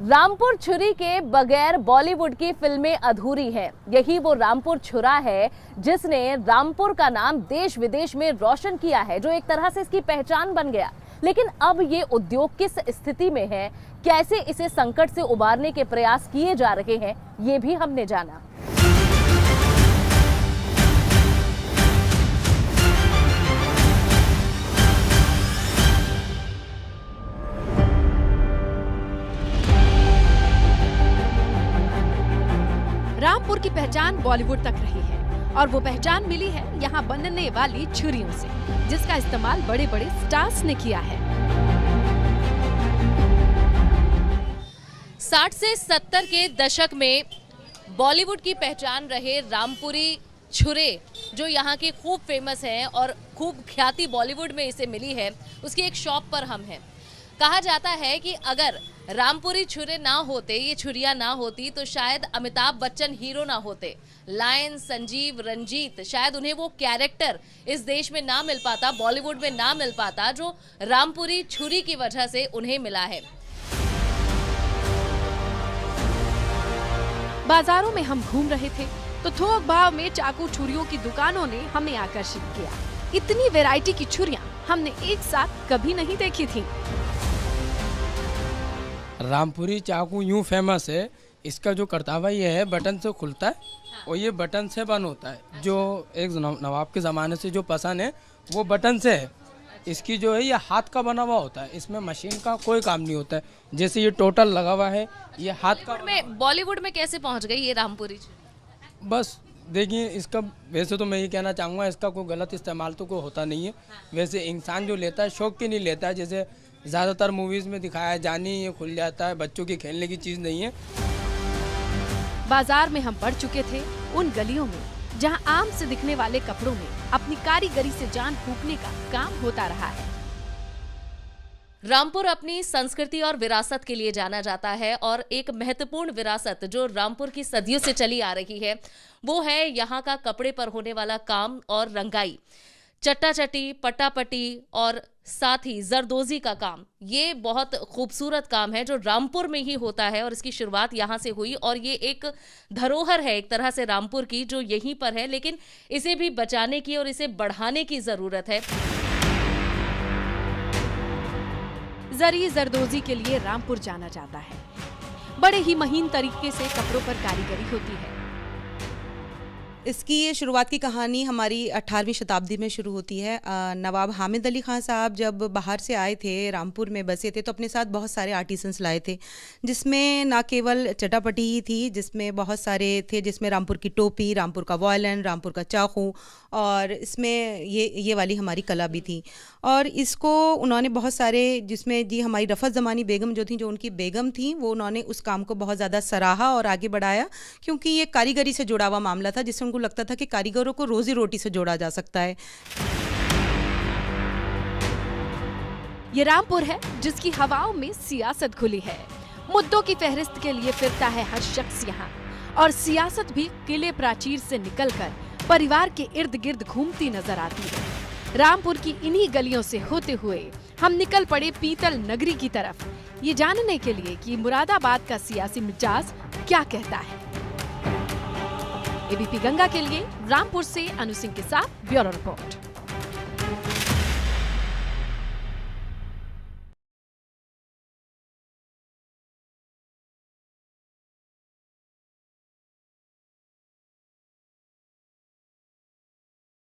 रामपुर छुरी के बगैर बॉलीवुड की फिल्में अधूरी हैं। यही वो रामपुर छुरा है जिसने रामपुर का नाम देश विदेश में रोशन किया है, जो एक तरह से इसकी पहचान बन गया। लेकिन अब ये उद्योग किस स्थिति में है, कैसे इसे संकट से उबारने के प्रयास किए जा रहे हैं, ये भी हमने जाना। रामपुर की पहचान बॉलीवुड तक रही है और वो पहचान मिली है यहाँ बनने वाली छुरियों से, जिसका इस्तेमाल बड़े बड़े स्टार्स ने किया है। 60 से 70 के दशक में बॉलीवुड की पहचान रहे रामपुरी छुरे, जो यहाँ के खूब फेमस हैं और खूब ख्याति बॉलीवुड में इसे मिली है, उसकी एक शॉप पर हम हैं। कहा जाता है कि अगर रामपुरी छुरे ना होते, ये छुरियां ना होती, तो शायद अमिताभ बच्चन हीरो ना होते, लायन, संजीव, रंजीत, शायद उन्हें वो कैरेक्टर इस देश में ना मिल पाता, बॉलीवुड में ना मिल पाता, जो रामपुरी छुरी की वजह से उन्हें मिला है। बाजारों में हम घूम रहे थे तो थोक भाव में चाकू छुरियों की दुकानों ने हमें आकर्षित किया। इतनी वैरायटी की छुरियां हमने एक साथ कभी नहीं देखी थी। रामपुरी चाकू यूं फेमस है, इसका जो करतावा ये है, बटन से खुलता है और ये बटन से बंद होता है। जो एक नवाब के ज़माने से जो पसंद है वो बटन से है। इसकी जो है ये हाथ का बना हुआ होता है, इसमें मशीन का कोई काम नहीं होता है। जैसे ये टोटल लगा हुआ है, ये हाथ का। बॉलीवुड में कैसे पहुंच गई ये रामपुरी? बस देखिए, इसका वैसे तो मैं ये कहना चाहूँगा, इसका कोई गलत इस्तेमाल तो कोई होता नहीं है। वैसे इंसान जो लेता है शौक के नहीं लेता है, जैसे ज़्यादातर मूवीज़ में दिखाया है, जानी ये खुल जाता है, बच्चों की खेलने की चीज़ नहीं है। बाजार में हम पड़ चुके थे उन गलियों में जहां आम से दिखने वाले कपड़ों में अपनी कारीगरी से जान फूंकने का काम होता रहा है। रामपुर अपनी संस्कृति और विरासत के लिए जाना जाता है, और एक महत्वपूर्ण विरासत जो रामपुर की सदियों से चली आ रही है वो है यहाँ का कपड़े पर होने वाला काम और रंगाई, चट्टा चट्टी, पट्टापट्टी और साथ ही जरदोजी का काम। ये बहुत खूबसूरत काम है जो रामपुर में ही होता है और इसकी शुरुआत यहाँ से हुई, और ये एक धरोहर है एक तरह से रामपुर की, जो यहीं पर है, लेकिन इसे भी बचाने की और इसे बढ़ाने की जरूरत है। जरी जरदोजी के लिए रामपुर जाना जाता है। बड़े ही महीन तरीके से कपड़ों पर कारीगरी होती है। इसकी ये शुरुआत की कहानी हमारी 18वीं शताब्दी में शुरू होती है। नवाब हामिद अली खान साहब जब बाहर से आए थे, रामपुर में बसे थे, तो अपने साथ बहुत सारे आर्टिसंस लाए थे, जिसमें ना केवल चटापटी ही थी, जिसमें बहुत सारे थे, जिसमें रामपुर की टोपी, रामपुर का वॉयलन, रामपुर का चाकू, और इसमें ये वाली हमारी कला भी थी। और इसको उन्होंने बहुत सारे, जिसमें जी हमारी रफ़त ज़मानी बेगम जो थी, जो उनकी बेगम थी, वो उन्होंने उस काम को बहुत ज़्यादा सराहा और आगे बढ़ाया, क्योंकि ये कारीगरी से जुड़ा हुआ मामला था, जिससे उनको लगता था कि कारीगरों को रोजी रोटी से जोड़ा जा सकता है। ये रामपुर है जिसकी हवाओं में सियासत खुली है। मुद्दों की फहरिस्त के लिए फिरता है हर शख्स यहाँ, और सियासत भी किले प्राचीर से निकलकर परिवार के इर्द गिर्द घूमती नजर आती है। रामपुर की इन्हीं गलियों से होते हुए हम निकल पड़े पीतल नगरी की तरफ, ये जानने के लिए कि मुरादाबाद का सियासी मिजाज क्या कहता है। एबीपी गंगा के लिए रामपुर से अनु सिंह के साथ ब्यूरो रिपोर्ट।